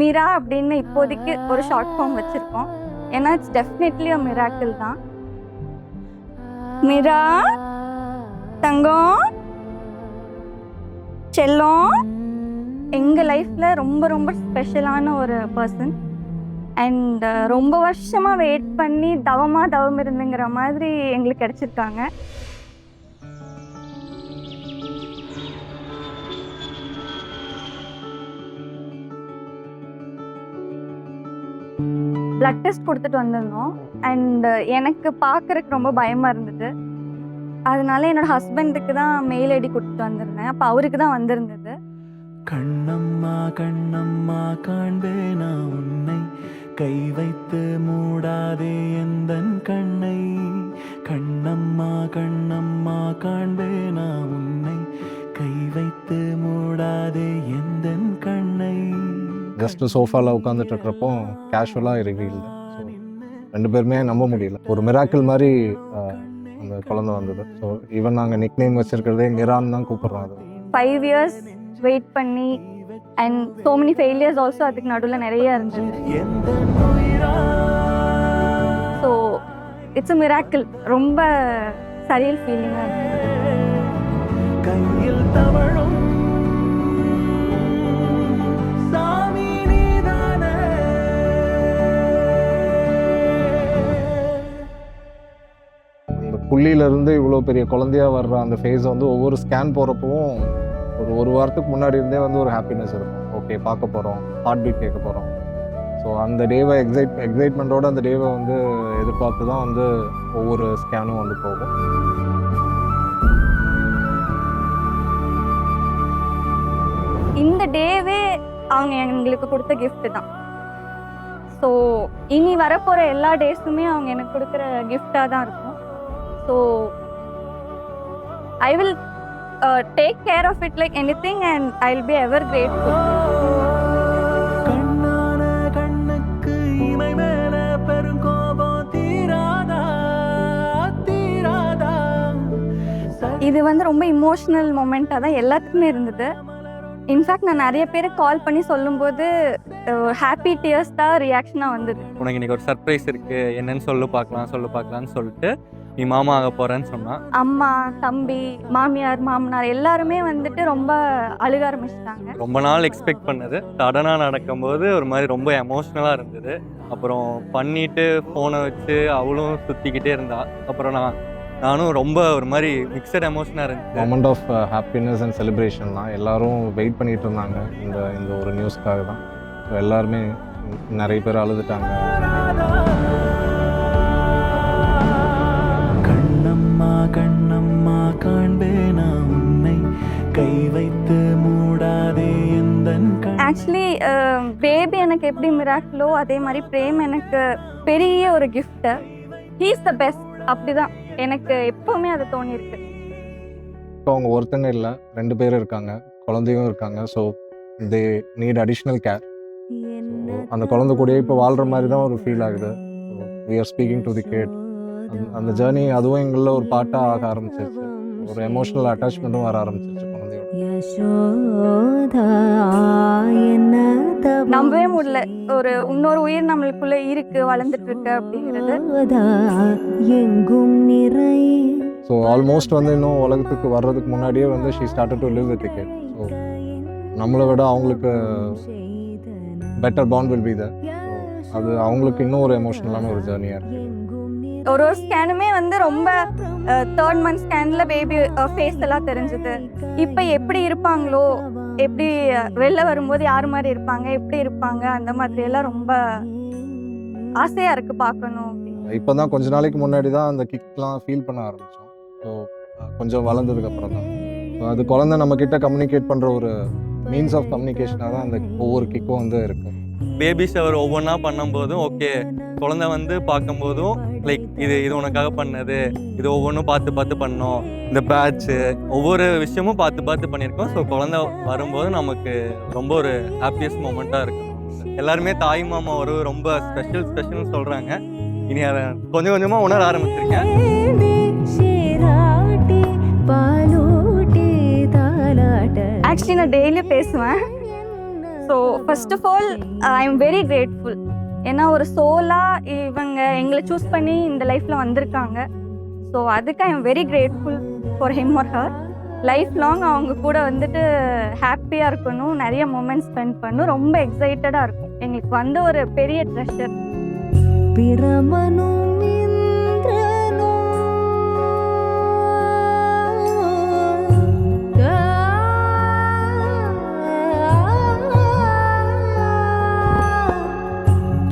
மீரா அப்படின்னு இப்போதைக்கு ஒரு ஷார்ட் ஃபார்ம் வச்சுருக்கோம். ஏன்னா இட்ஸ் டெஃபினெட்லி அ மிராக்கிள் தான். மீரா தங்கம் செல்லம் எங்கள் லைஃப்பில் ரொம்ப ரொம்ப ஸ்பெஷலான ஒரு பர்சன். அண்ட் ரொம்ப வருஷமாக வெயிட் பண்ணி தவம் இருந்துங்கிற மாதிரி எங்களுக்கு கிடச்சிருக்காங்க. பிளட் டெஸ்ட் கொடுத்துட்டு வந்திருந்தோம். அண்ட் எனக்கு பார்க்குறதுக்கு ரொம்ப பயமாக இருந்தது. அதனால என்னோட ஹஸ்பண்டுக்கு தான் மெயில் ஐடி கொடுத்துட்டு வந்திருந்தேன். அப்போ அவருக்கு தான் வந்திருந்தது. கண்ணம்மா கண்ணம்மா காண்பேனா உன்னை, கை வைத்து மூடாதே எந்தன் கண்ணை. கண்ணம்மா கண்ணம்மா காண்பேனா உன்னை, கை வைத்து மூடாதே எந்தன் கண்ணை. ஜஸ்ட் சோஃபாவில் உட்காந்துட்டு இருக்கிறப்போ கேஷுவலாக ரிவீல். ஸோ 2 பேருமே நம்ப முடியல. ஒரு மிராக்கிள் மாதிரி அந்த குழந்தை வந்தது. ஸோ ஈவன் நாங்கள் நிக் நேம் வச்சிருக்கிறதே மிரான்னு தான் கூப்பிட்றோம். அது 5 years வெயிட் பண்ணி and so many failures also அதுக்கு நடுவில் நிறைய இருந்தது. So it's a miracle. ரொம்ப சரியல் ஃபீலிங்காக இருந்தது. கையில் தவழும் சாமி நீதானே. அந்த புள்ளியிலேருந்து இவ்வளோ பெரிய குழந்தையா வர்ற அந்த ஃபேஸ் வந்து ஒவ்வொரு ஸ்கேன் போகிறப்பவும் ஒரு வாரத்துக்கு முன்னாடி இருந்தே வந்து ஒரு ஹாப்பினஸ் இருக்கும். ஓகே பார்க்க போகிறோம், ஹார்ட் பீட் கேட்க போகிறோம். ஸோ அந்த டேவை எக்ஸைட்மெண்ட்டோடு அந்த டேவை வந்து எதிர்பார்த்து தான் வந்து ஒவ்வொரு ஸ்கேனும் வந்து போகும். இந்த டேவே அவங்க எங்களுக்கு கொடுத்த கிஃப்ட் தான். ஸோ இனி வரப்போகிற எல்லா டேஸுமே அவங்க எனக்கு கொடுக்குற கிஃப்டாக தான் இருக்கும். So I will take care of it like anything and I'll be ever grateful. கண்ணான கண்ணுக்கு இமை மேல பெருங்கோபம் தீராதா தீராதா. இது வந்து ரொம்ப இமோஷனல் மொமெண்ட்டாக தான் எல்லாத்துக்குமே இருந்தது. இன்ஃபேக்ட் நான் நிறைய பேர் கால் பண்ணி சொல்லும்போது ஹாப்பி டியர்ஸ் தான் ரியாக்ஷனாக வந்தது. உனக்கு இன்றைக்கி ஒரு சர்ப்ரைஸ் இருக்குது, என்னன்னு சொல்லு பார்க்கலான்னு சொல்லிட்டு நீ மாமா ஆக போகிறேன்னு சொன்னான். அம்மா, தம்பி, மாமியார், மாமனார் எல்லாருமே வந்துட்டு ரொம்ப அழுக ஆரம்பிச்சிட்டாங்க. ரொம்ப நாள் எக்ஸ்பெக்ட் பண்ணது சடனாக நடக்கும்போது ஒரு மாதிரி ரொம்ப எமோஷ்னலாக இருந்தது. அப்புறம் பண்ணிவிட்டு ஃபோனை வச்சு அவளும் சுற்றிக்கிட்டே இருந்தா. அப்புறம் நானும் ரொம்ப ஒரு மாதிரி மிக்சட் எமோஷனாக இருந்துச்சு. Moment of happiness and celebration தான். எல்லாரும் வெயிட் பண்ணிட்டு இருந்தாங்க இந்த ஒரு நியூஸ்க்காக தான். ஸோ எல்லாருமே நிறைய பேர் அழுதுட்டாங்க. கண்ணம்மா கண்ணம்மா காண்பேனா உன்னை, கை வைத்து மூடாதே எந்தன் கண்ணை. ஆக்சுவலி பேபி எனக்கு எப்படி மிராக்கிளோ அதே மாதிரி பிரேம் எனக்கு பெரிய ஒரு gift. He is the best. அப்படிதான் எனக்கு எப்பவுமே அது தோணியிருக்கு. இப்போ அவங்க ஒருத்தங்க இல்லை, 2 பேர் இருக்காங்க, குழந்தையும் இருக்காங்க. So they need additional care. So அந்த குழந்தை கூடயே இப்போ வாழ்கிற மாதிரி தான் ஒரு ஃபீல் ஆகுது. So we are speaking to the kid. அந்த ஜேர்னி அதுவும் எங்களில் ஒரு பார்ட்டாக ஆக ஆரம்பிச்சிருச்சு. ஒரு எமோஷ்னல் அட்டாச்மெண்ட்டும் வர ஆரம்பிச்சிருச்சு குழந்தையோட. நம்பவே முடியல ஒரு இன்னொரு உயிர் நம்மளுக்குள்ள இருக்கு, வளர்ந்துட்டு இருக்கு அப்படிங்கிறது. ஸோ ஆல்மோஸ்ட் வந்து இன்னும் உலகத்துக்கு வர்றதுக்கு முன்னாடியே வந்து she started to live with kid. So நம்மளை விட அவங்களுக்கு better bond will be there. So அது அவங்களுக்கு இன்னும் ஒரு எமோஷ்னலான ஒரு ஜேர்னியாக இருக்குது. ஒரு ஸ்கேனுமே வந்து ரொம்ப 3rd month ஸ்கேன்ல பேபி ஃபேஸ் எல்லாம் தெரிஞ்சுது. இப்போ எப்படி இருப்பாங்களோ, எப்படி வெளில வரும்போது யார் மாதிரி இருப்பாங்க, எப்படி இருப்பாங்க, அந்த மாதிரி எல்லாம் ரொம்ப ஆசையா இருக்கு பார்க்கணும். இப்போ தான் கொஞ்ச நாளைக்கு முன்னாடி தான் அந்த கிக்லாம் ஃபீல் பண்ண ஆரம்பித்தோம். ஸோ கொஞ்சம் வளர்ந்ததுக்கு அப்புறம் தான். ஸோ அது குழந்தை நம்ம கிட்ட கம்யூனிகேட் பண்ணுற ஒரு மீன்ஸ் ஆஃப் கம்யூனிகேஷனாக தான் அந்த ஒவ்வொரு கிக்கும் வந்து இருக்குது. பேபி ஷவர் ஒவ்வொன்றா பண்ணும்போதும் ஓகே, குழந்தை வந்து பார்க்கும்போதும் லைக் இது உனக்காக பண்ணது, இது ஒவ்வொன்றும் பார்த்து பண்ணோம். இந்த பேட்ச்சு ஒவ்வொரு விஷயமும் பார்த்து பண்ணியிருக்கோம். ஸோ குழந்தை வரும்போது நமக்கு ரொம்ப ஒரு ஹாப்பியஸ்ட் மூமெண்ட்டாக இருக்கும். எல்லாருமே தாய் மாமா ஒரு ரொம்ப ஸ்பெஷல்னு சொல்கிறாங்க. இனி அதை கொஞ்சம் கொஞ்சமாக உணர ஆரம்பிச்சிருக்கேன். ஆக்சுவலி நான் டெய்லியும் பேசுவேன். So first of all I am very grateful. ஏன்னா ஒரு சோலாக இவங்க எங்களை சூஸ் பண்ணி இந்த லைஃப்பில் வந்திருக்காங்க. ஸோ அதுக்கு ஐ am very grateful for him R her. Life long அவங்க கூட வந்துட்டு ஹாப்பியாக இருக்கணும், நிறைய மூமெண்ட்ஸ் ஸ்பெண்ட் பண்ணணும், ரொம்ப எக்ஸைட்டடாக இருக்கும். எங்களுக்கு வந்து ஒரு பெரிய ட்ரெஷர். பிரமனும் இந்திரனும்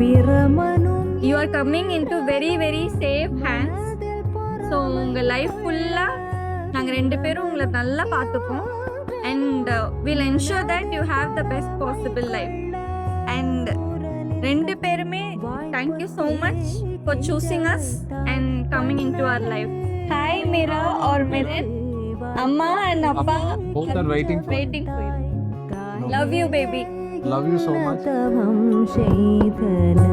பிரமனும் you are coming into very very safe hands. So உங்கள் லைஃப் ஃபுல்லாக நாங்கள் 2 பேரும் உங்களை நல்லா பார்த்துப்போம். And will ensure that you have the best possible life. And 2 பேருமே thank you so much for choosing us and coming into our life. Hi Meera or Miran, அம்மா and அப்பா Both are waiting for waiting for you. Love you baby. love you so much. தவம் செய்தலை